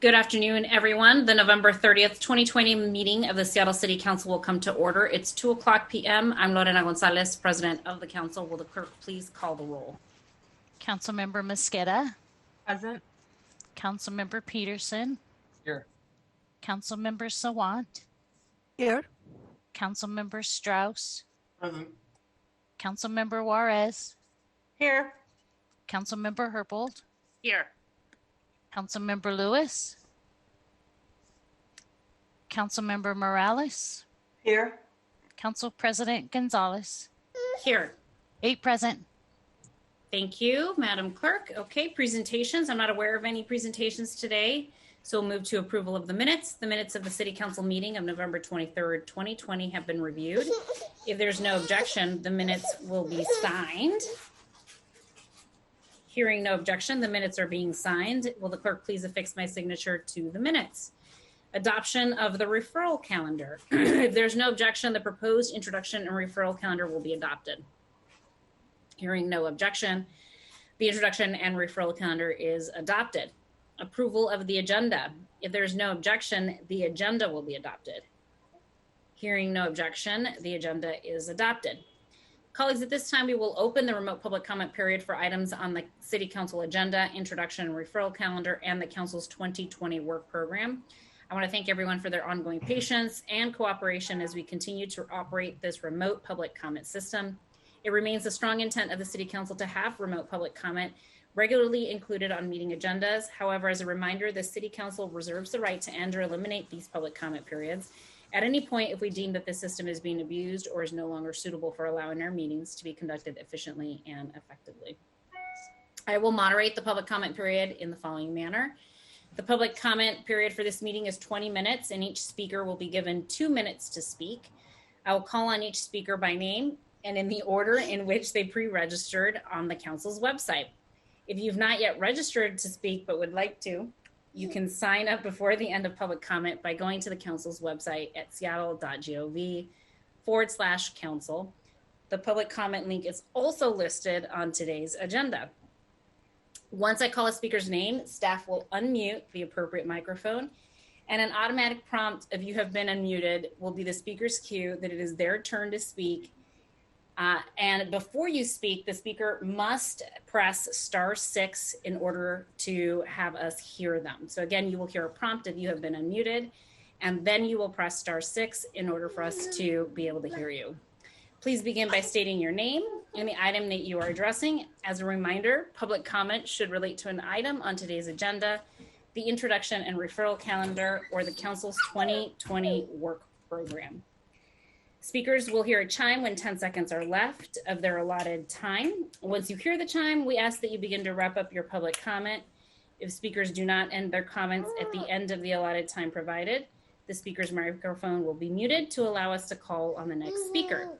Good afternoon, everyone. The November 30th, 2020 meeting of the Seattle City Council will come to order. It's 2:00 p.m. I'm Lorena Gonzalez, President of the Council. Will the clerk please call the roll? Councilmember Mosqueda. Present. Councilmember Peterson. Here. Councilmember Sawant. Here. Councilmember Strauss. Present. Councilmember Juarez. Here. Councilmember Herbold. Here. Councilmember Lewis. Councilmember Morales. Here. Council President Gonzalez. Here. 8 present. Thank you, Madam Clerk. Okay, presentations. I'm not aware of any presentations today, so we'll move to approval of the minutes. The minutes of the City Council meeting of November 23rd, 2020 have been reviewed. If there's no objection, the minutes will be signed. Hearing no objection, the minutes are being signed. Will the clerk please affix my signature to the minutes? Adoption of the referral calendar. If there's no objection, the proposed introduction and referral calendar will be adopted. Hearing no objection, the introduction and referral calendar is adopted. Approval of the agenda. If there's no objection, the agenda will be adopted. Hearing no objection, the agenda is adopted. Colleagues, at this time, we will open the remote public comment period for items on the City Council agenda, introduction and referral calendar, and the Council's 2020 work program. I want to thank everyone for their ongoing patience and cooperation as we continue to operate this remote public comment system. It remains a strong intent of the City Council to have remote public comment regularly included on meeting agendas. However, as a reminder, the City Council reserves the right to end or eliminate these public comment periods at any point if we deem that the system is being abused or is no longer suitable for allowing our meetings to be conducted efficiently and effectively. I will moderate the public comment period in the following manner. The public comment period for this meeting is 20 minutes, and each speaker will be given 2 minutes to speak. I will call on each speaker by name and in the order in which they pre-registered on the Council's website. If you've not yet registered to speak but would like to, you can sign up before the end of public comment by going to the Council's website at seattle.gov/council. The public comment link is also listed on today's agenda. Once I call a speaker's name, staff will unmute the appropriate microphone, and an automatic prompt of "you have been unmuted" will be the speaker's cue that it is their turn to speak. And before you speak, the speaker must press *6 in order to have us hear them. So again, you will hear a prompt of "you have been unmuted," and then you will press *6 in order for us to be able to hear you. Please begin by stating your name and the item that you are addressing. As a reminder, public comment should relate to an item on today's agenda, the introduction and referral calendar, or the Council's 2020 work program. Speakers will hear a chime when 10 seconds are left of their allotted time. Once you hear the chime, we ask that you begin to wrap up your public comment. If speakers do not end their comments at the end of the allotted time provided, the speaker's microphone will be muted to allow us to call on the next speaker.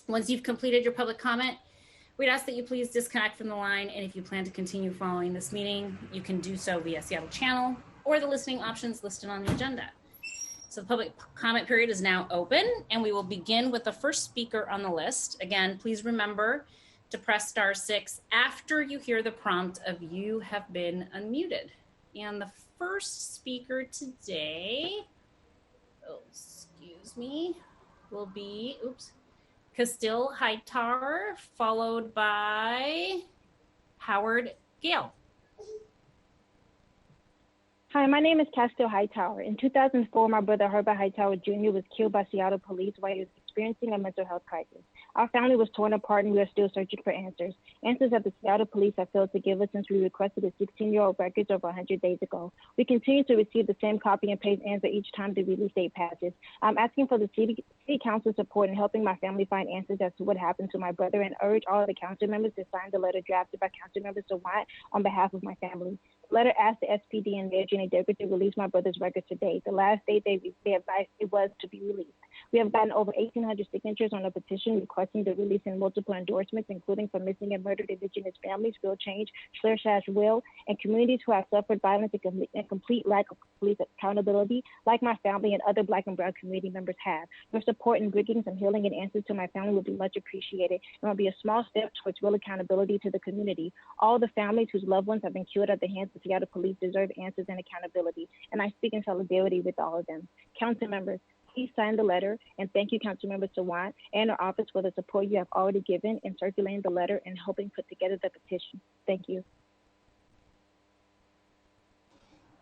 Once you've completed your public comment, we'd ask that you please disconnect from the line, and if you plan to continue following this meeting, you can do so via Seattle channel or the listening options listed on the agenda. So the public comment period is now open, and we will begin with the first speaker on the list. Again, please remember to press *6 after you hear the prompt of "you have been unmuted." And the first speaker today, will be, Castile Hightower, followed by Howard Gale. Hi, my name is Castile Hightower. In 2004, my brother Herbert Hightower Jr. was killed by Seattle police while he was experiencing a mental health crisis. Our family was torn apart, and we are still searching for answers. Answers that the Seattle police have failed to give us since we requested the 16-year-old records over 100 days ago. We continue to receive the same copy and paste answer each time the release date passes. I'm asking for the City Council support in helping my family find answers as to what happened to my brother, and urge all of the council members to sign the letter drafted by Council Member Sawant on behalf of my family. The letter asked the SPD and Mayor Jenny Decker to release my brother's records today. The last date they advised it was to be released. We have gotten over 1,800 signatures on a petition requesting the release and multiple endorsements, including for missing and murdered Indigenous families, Real Change, Will, and communities who have suffered violence and complete lack of police accountability, like my family and other Black and Brown community members have. Your support in bringing some healing and answers to my family will be much appreciated and will be a small step towards real accountability to the community. All the families whose loved ones have been killed at the hands of Seattle police deserve answers and accountability, and I speak in solidarity with all of them. Council members, please sign the letter, and thank you, Councilmember Sawant and our office for the support you have already given in circulating the letter and helping put together the petition. Thank you.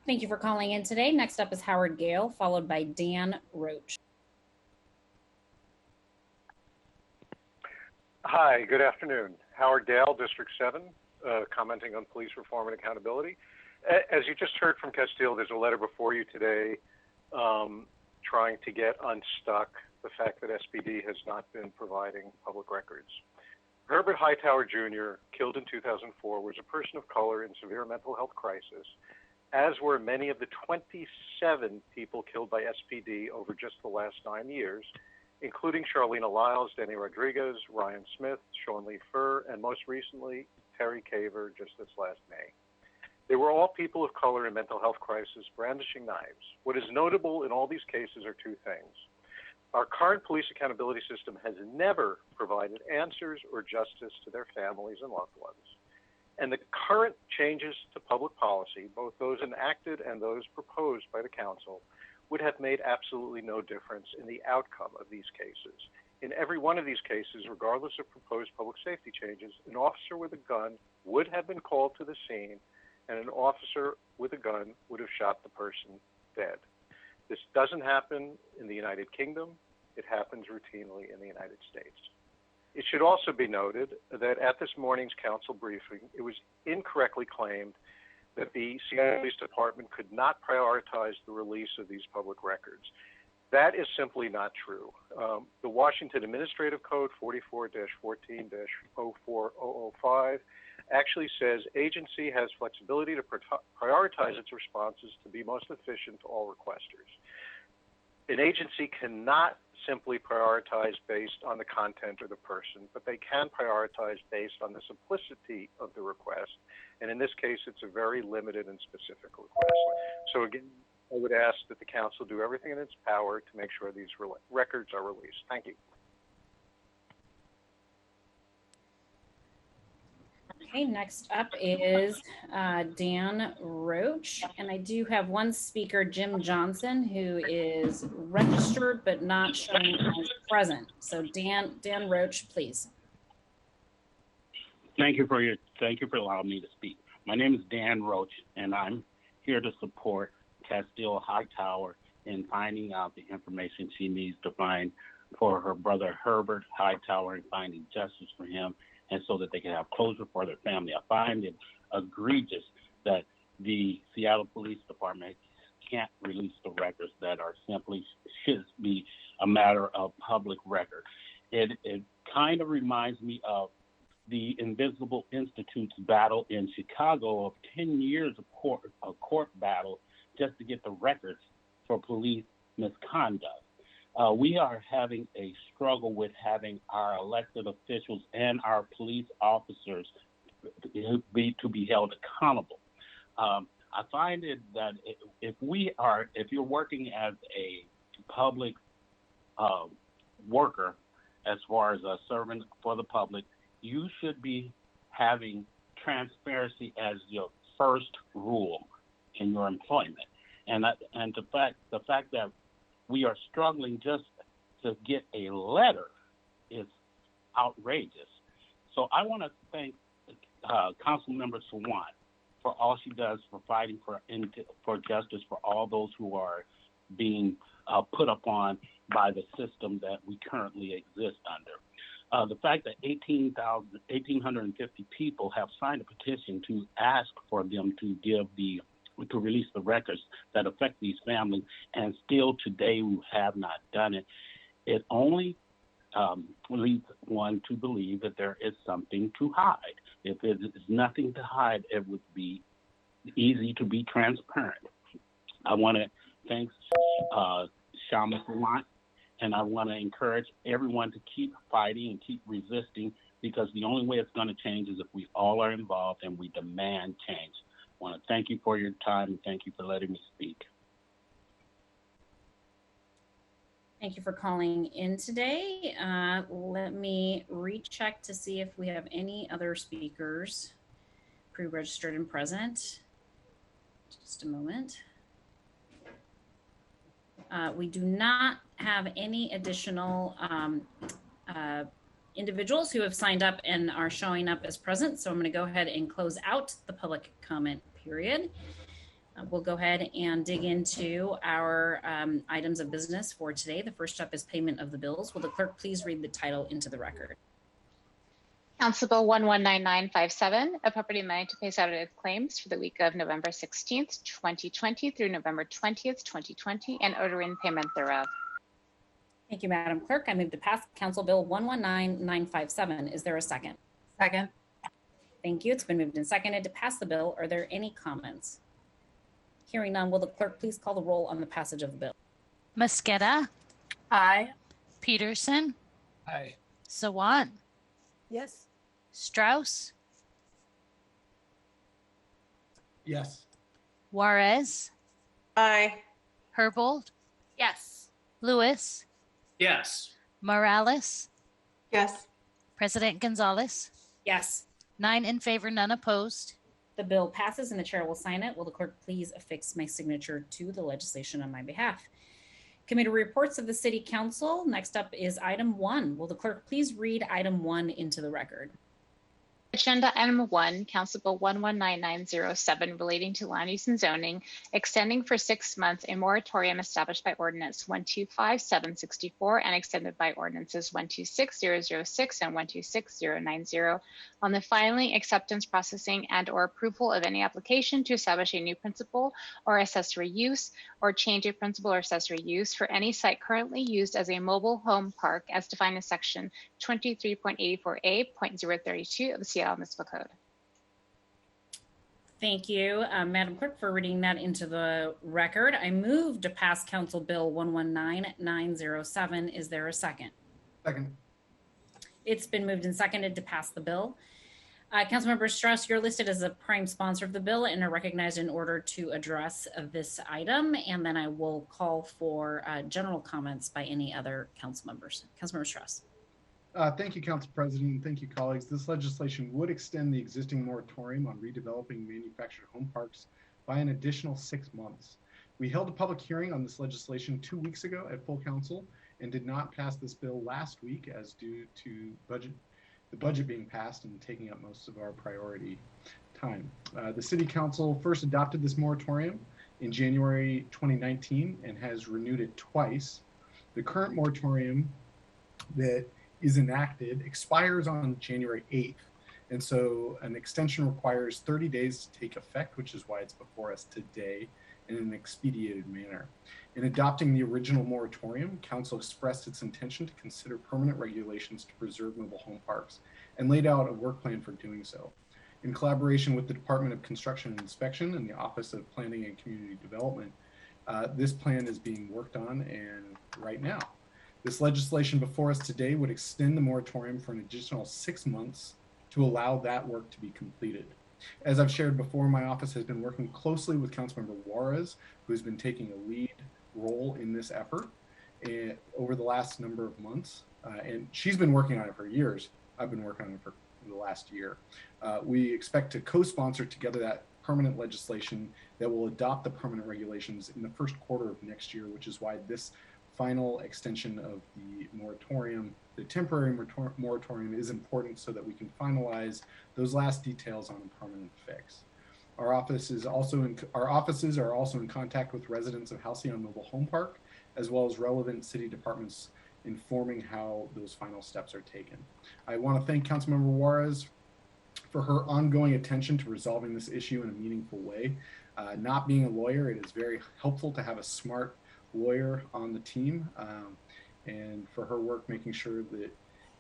Thank you for calling in today. Next up is Howard Gale, followed by Dan Roach. Hi, good afternoon. Howard Gale, District 7, commenting on police reform and accountability. As you just heard from Castile, there's a letter before you today trying to get unstuck the fact that SPD has not been providing public records. Herbert Hightower Jr., killed in 2004, was a person of color in severe mental health crisis, as were many of the 27 people killed by SPD over just the last 9 years, including Charlena Lyles, Danny Rodriguez, Ryan Smith, Sean Lee Furr, and most recently, Terry Caver, just this last May. They were all people of color in mental health crisis, brandishing knives. What is notable in all these cases are two things. Our current police accountability system has never provided answers or justice to their families and loved ones. And the current changes to public policy, both those enacted and those proposed by the council, would have made absolutely no difference in the outcome of these cases. In every one of these cases, regardless of proposed public safety changes, an officer with a gun would have been called to the scene, and an officer with a gun would have shot the person dead. This doesn't happen in the United Kingdom. It happens routinely in the United States. It should also be noted that at this morning's council briefing, it was incorrectly claimed that the Seattle Police Department could not prioritize the release of these public records. That is simply not true. The Washington Administrative Code 44-14-04005 actually says agency has flexibility to prioritize its responses to be most efficient to all requesters. An agency cannot simply prioritize based on the content or the person, but they can prioritize based on the simplicity of the request. And in this case, it's a very limited and specific request. So again, I would ask that the council do everything in its power to make sure these records are released. Thank you. Okay, next up is Dan Roach, and I do have one speaker, Jim Johnson, who is registered but not showing as present. So Dan Roach, please. Thank you for allowing me to speak. My name is Dan Roach, and I'm here to support Castile Hightower in finding out the information she needs to find for her brother Herbert Hightower and finding justice for him, and so that they can have closure for their family. I find it egregious that the Seattle Police Department can't release the records that are simply should be a matter of public record. It kind of reminds me of the Invisible Institute's battle in Chicago of 10 years of court battle just to get the records for police misconduct. We are having a struggle with having our elected officials and our police officers to be held accountable. I find it that if you're working as a public worker, as far as a servant for the public, you should be having transparency as your first rule in your employment. And the fact that we are struggling just to get a letter is outrageous. So I want to thank Councilmember Sawant for all she does for fighting for justice for all those who are being put upon by the system that we currently exist under. The fact that 1,850 people have signed a petition to ask for them to release the records that affect these families, and still today we have not done it. It only leads one to believe that there is something to hide. If it is nothing to hide, it would be easy to be transparent. I want to thank Shama Sawant And I want to encourage everyone to keep fighting and keep resisting, because the only way it's going to change is if we all are involved and we demand change. I want to thank you for your time and thank you for letting me speak. Thank you for calling in today. Let me recheck to see if we have any other speakers pre-registered and present. Just a moment. We do not have any additional individuals who have signed up and are showing up as present. So I'm going to go ahead and close out the public comment period. We'll go ahead and dig into our items of business for today. The first up is payment of the bills. Will the clerk please read the title into the record? Council Bill 119957, appropriating money to pay Saturday's claims for the week of November 16th, 2020 through November 20th, 2020, and ordering payment thereof. Thank you, Madam Clerk. I move to pass Council Bill 119957. Is there a second? Second. Thank you. It's been moved and seconded to pass the bill. Are there any comments? Hearing none, will the clerk please call the roll on the passage of the bill? Mosqueda, Aye. Peterson, Aye. Sawant, Yes. Strauss, Yes. Juarez, Aye. Herbold, Yes. Lewis, Yes. Morales, Yes. President Gonzalez. Yes. 9 in favor, none opposed. The bill passes and the chair will sign it. Will the clerk please affix my signature to the legislation on my behalf? Committee reports of the City Council. Next up is item 1. Will the clerk please read item 1 into the record? Agenda Item 1, Council Bill 119907, relating to land use and zoning, extending for 6 months a moratorium established by Ordinance 125764 and extended by Ordinances 126006 and 126090 on the filing, acceptance, processing, and or approval of any application to establish a new principal or accessory use or change a principal or accessory use for any site currently used as a mobile home park as defined in Section 23.84A.032 of the Seattle Municipal Code. Thank you, Madam Clerk, for reading that into the record. I move to pass Council Bill 119907. Is there a second? Second. It's been moved and seconded to pass the bill. Councilmember Strauss, you're listed as a prime sponsor of the bill and are recognized in order to address this item. And then I will call for general comments by any other council members. Councilmember Strauss. Thank you, Council President. Thank you, colleagues. This legislation would extend the existing moratorium on redeveloping manufactured home parks by an additional 6 months. We held a public hearing on this legislation 2 weeks ago at full council and did not pass this bill last week as due to the budget being passed and taking up most of our priority time. The City Council first adopted this moratorium in January 2019 and has renewed it twice. The current moratorium that is enacted expires on January 8th. And so an extension requires 30 days to take effect, which is why it's before us today in an expedited manner. In adopting the original moratorium, Council expressed its intention to consider permanent regulations to preserve mobile home parks and laid out a work plan for doing so. In collaboration with the Department of Construction and Inspection and the Office of Planning and Community Development, this plan is being worked on and right now. This legislation before us today would extend the moratorium for an additional 6 months to allow that work to be completed. As I've shared before, my office has been working closely with Councilmember Juarez, who has been taking a lead role in this effort over the last number of months. And she's been working on it for years. I've been working on it for the last year. We expect to co-sponsor together that permanent legislation that will adopt the permanent regulations in the first quarter of next year, which is why this final extension of the moratorium, the temporary moratorium, is important so that we can finalize those last details on a permanent fix. Our offices are also in contact with residents of Halcyon Mobile Home Park, as well as relevant city departments informing how those final steps are taken. I want to thank Councilmember Juarez for her ongoing attention to resolving this issue in a meaningful way. Not being a lawyer, it is very helpful to have a smart lawyer on the team, and for her work making sure that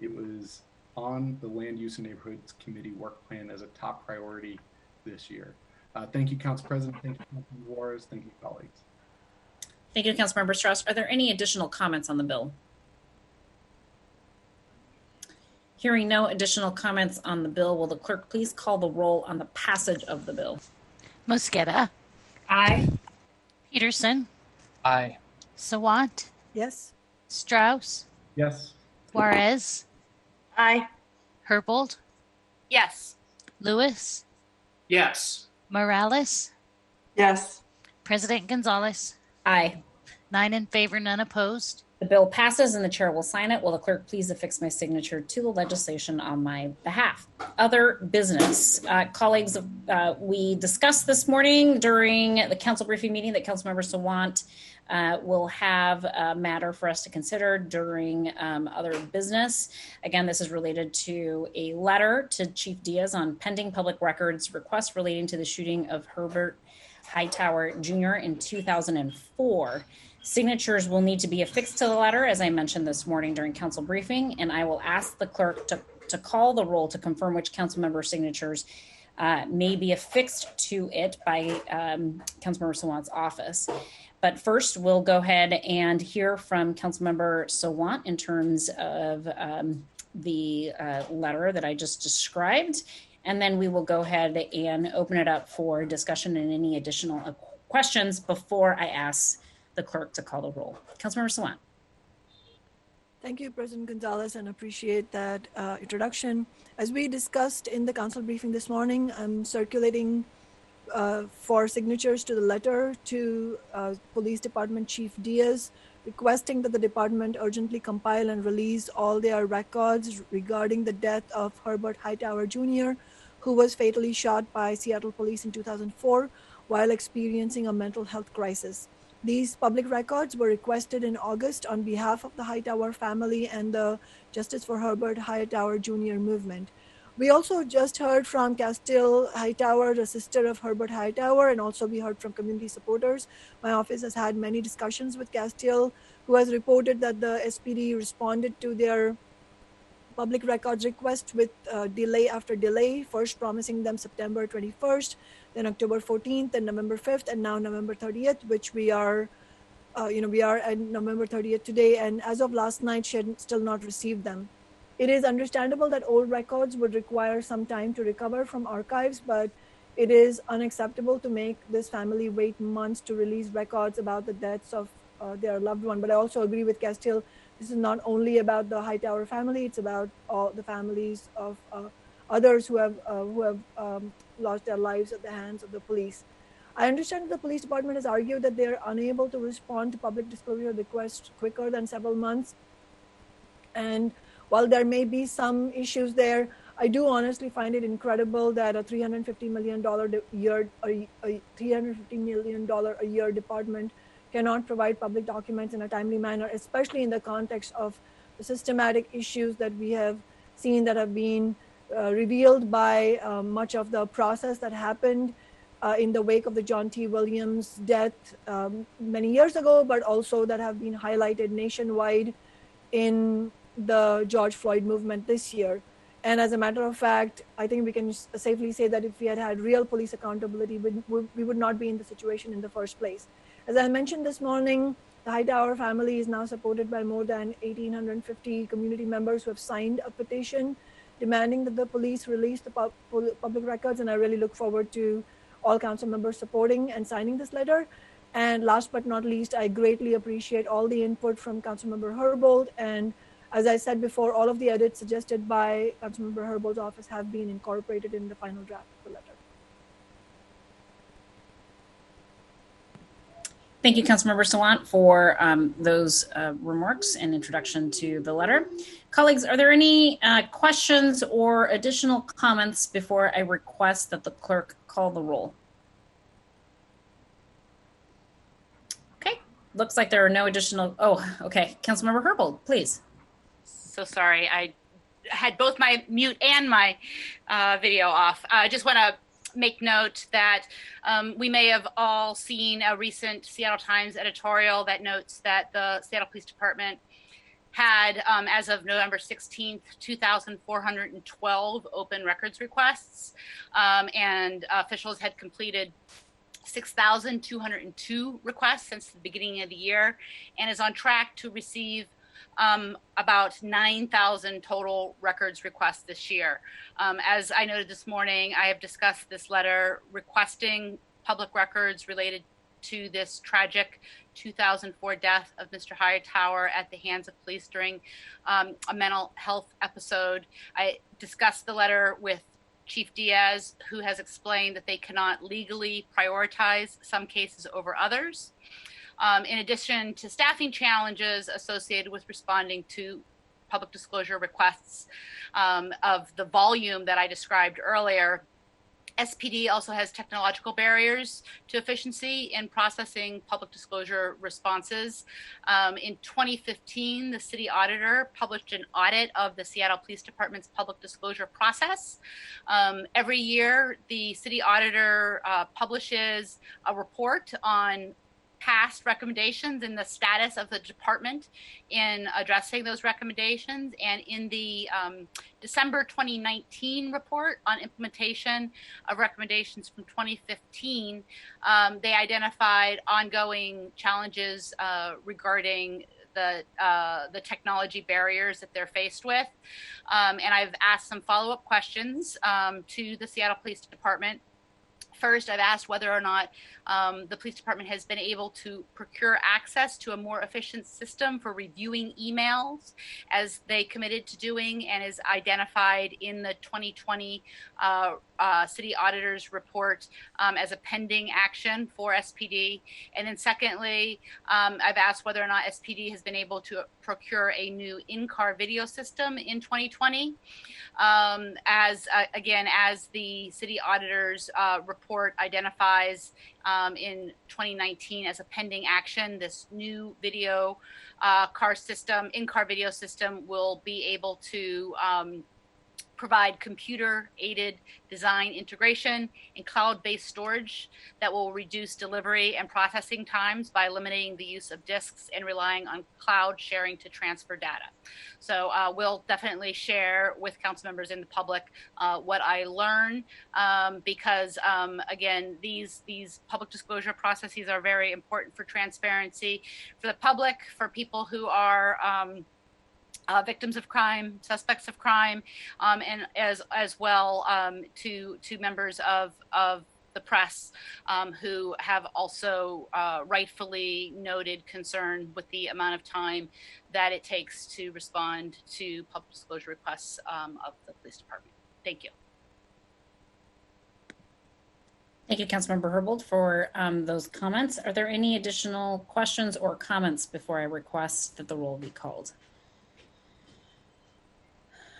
it was on the Land Use and Neighborhoods Committee work plan as a top priority this year. Thank you, Council President. Thank you, Councilmember Juarez. Thank you, colleagues. Thank you, Councilmember Strauss. Are there any additional comments on the bill? Hearing no additional comments on the bill, will the clerk please call the roll on the passage of the bill? Mosqueda, Aye. Peterson, Aye. Sawant, Yes. Strauss, Yes. Juarez, Aye. Herbold, Yes. Lewis, Yes. Morales, Yes. President Gonzalez. Aye. 9 in favor, none opposed. The bill passes and the chair will sign it. Will the clerk please affix my signature to the legislation on my behalf? Other business. Colleagues, we discussed this morning during the council briefing meeting that Councilmember Sawant will have a matter for us to consider during other business. Again, this is related to a letter to Chief Diaz on pending public records requests relating to the shooting of Herbert Hightower Jr. in 2004. Signatures will need to be affixed to the letter, as I mentioned this morning during council briefing, and I will ask the clerk to call the roll to confirm which council member signatures may be affixed to it by Councilmember Sawant's office. But first, we'll go ahead and hear from Councilmember Sawant in terms of the letter that I just described, and then we will go ahead and open it up for discussion and any additional questions before I ask the clerk to call the roll. Councilmember Sawant. Thank you, President Gonzalez, and appreciate that introduction. As we discussed in the council briefing this morning, I'm circulating for signatures to the letter to Police Department Chief Diaz, requesting that the department urgently compile and release all their records regarding the death of Herbert Hightower Jr., who was fatally shot by Seattle police in 2004 while experiencing a mental health crisis. These public records were requested in August on behalf of the Hightower family and the Justice for Herbert Hightower Jr. movement. We also just heard from Castile Hightower, the sister of Herbert Hightower, and also we heard from community supporters. My office has had many discussions with Castile, who has reported that the SPD responded to their public records request with delay after delay, first promising them September 21st, then October 14th, and November 5th, and now November 30th, which we are at November 30th today. And as of last night, she had still not received them. It is understandable that old records would require some time to recover from archives, but it is unacceptable to make this family wait months to release records about the deaths of their loved one. But I also agree with Castile. This is not only about the Hightower family; it's about all the families of others who have lost their lives at the hands of the police. I understand that the police department has argued that they are unable to respond to public disclosure requests quicker than several months. And while there may be some issues there, I do honestly find it incredible that a $350 million a year department cannot provide public documents in a timely manner, especially in the context of the systematic issues that we have seen that have been revealed by much of the process that happened in the wake of the John T. Williams death many years ago, but also that have been highlighted nationwide in the George Floyd movement this year. And as a matter of fact, I think we can safely say that if we had had real police accountability, we would not be in the situation in the first place. As I mentioned this morning, the Hightower family is now supported by more than 1,850 community members who have signed a petition demanding that the police release the public records. And I really look forward to all council members supporting and signing this letter. And last but not least, I greatly appreciate all the input from Councilmember Herbold. And as I said before, all of the edits suggested by Councilmember Herbold's office have been incorporated in the final draft of the letter. Thank you, Councilmember Sawant, for those remarks and introduction to the letter. Colleagues, are there any questions or additional comments before I request that the clerk call the roll? Okay, looks like there are no additional. Oh, okay. Councilmember Herbold, please. So sorry, I had both my mute and my video off. I just want to make note that we may have all seen a recent Seattle Times editorial that notes that the Seattle Police Department had, as of November 16th, 2,412 open records requests, and officials had completed 6,202 requests since the beginning of the year, and is on track to receive about 9,000 total records requests this year. As I noted this morning, I have discussed this letter requesting public records related to this tragic 2004 death of Mr. Hightower at the hands of police during a mental health episode. I discussed the letter with Chief Diaz, who has explained that they cannot legally prioritize some cases over others. In addition to staffing challenges associated with responding to public disclosure requests of the volume that I described earlier, SPD also has technological barriers to efficiency in processing public disclosure responses. In 2015, the city auditor published an audit of the Seattle Police Department's public disclosure process. Every year, the city auditor publishes a report on past recommendations and the status of the department in addressing those recommendations. And in the December 2019 report on implementation of recommendations from 2015, they identified ongoing challenges regarding the technology barriers that they're faced with. And I've asked some follow-up questions to the Seattle Police Department. First, I've asked whether or not the police department has been able to procure access to a more efficient system for reviewing emails, as they committed to doing and is identified in the 2020 city auditor's report as a pending action for SPD. And then secondly, I've asked whether or not SPD has been able to procure a new in-car video system in 2020. As the city auditor's report identifies in 2019 as a pending action, this new video in-car video system will be able to provide computer-aided design integration and cloud-based storage that will reduce delivery and processing times by eliminating the use of disks and relying on cloud sharing to transfer data. So we'll definitely share with council members and the public what I learn because, again, these public disclosure processes are very important for transparency for the public, for people who are victims of crime, suspects of crime, and as well to members of the press who have also rightfully noted concern with the amount of time that it takes to respond to public disclosure requests of the police department. Thank you. Thank you, Councilmember Herbold, for those comments. Are there any additional questions or comments before I request that the roll be called?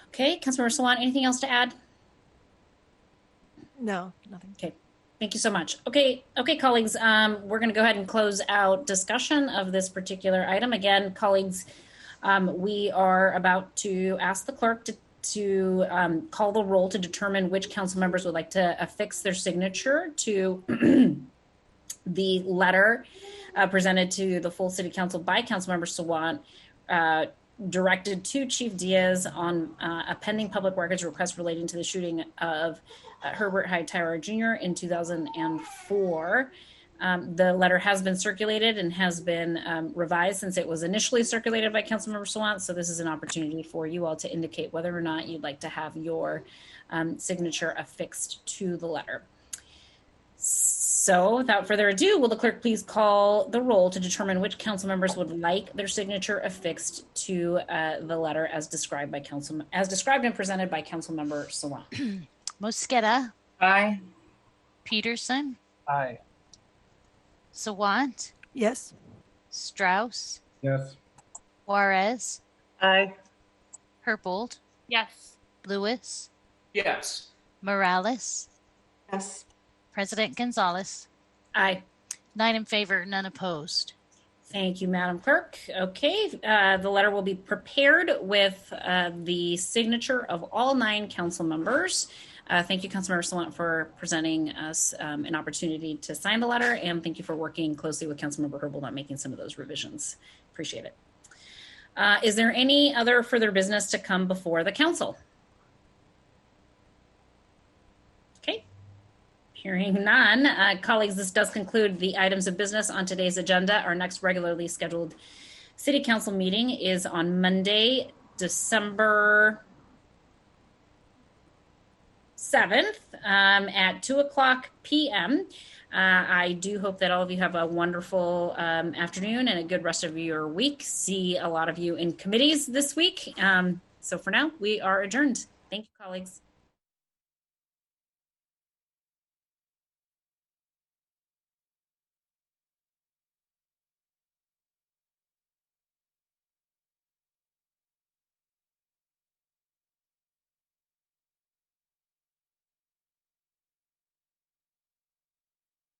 Okay, Councilmember Sawant, anything else to add? No, nothing. Okay, thank you so much. Okay, colleagues, we're going to go ahead and close out discussion of this particular item. Again, colleagues, we are about to ask the clerk to call the roll to determine which council members would like to affix their signature to the letter presented to the full City Council by Councilmember Sawant, directed to Chief Diaz on a pending public records request relating to the shooting of Herbert Hightower Jr. in 2004. The letter has been circulated and has been revised since it was initially circulated by Councilmember Sawant. So this is an opportunity for you all to indicate whether or not you'd like to have your signature affixed to the letter. So without further ado, will the clerk please call the roll to determine which council members would like their signature affixed to the letter as described and presented by Councilmember Sawant. Mosqueda. Aye. Peterson. Aye. Sawant. Yes. Strauss. Yes. Juarez. Aye. Herbold. Yes. Lewis. Yes. Morales. Yes. President Gonzalez. Aye. 9 in favor, none opposed. Thank you, Madam Clerk. Okay, the letter will be prepared with the signature of all 9 council members. Thank you, Councilmember Sawant, for presenting us an opportunity to sign the letter, and thank you for working closely with Councilmember Herbold on making some of those revisions. Appreciate it. Is there any other further business to come before the council? Okay. Hearing none, colleagues, this does conclude the items of business on today's agenda. Our next regularly scheduled City Council meeting is on Monday, December 7th at 2:00 p.m. I do hope that all of you have a wonderful afternoon and a good rest of your week. See a lot of you in committees this week. So for now, we are adjourned. Thank you, colleagues.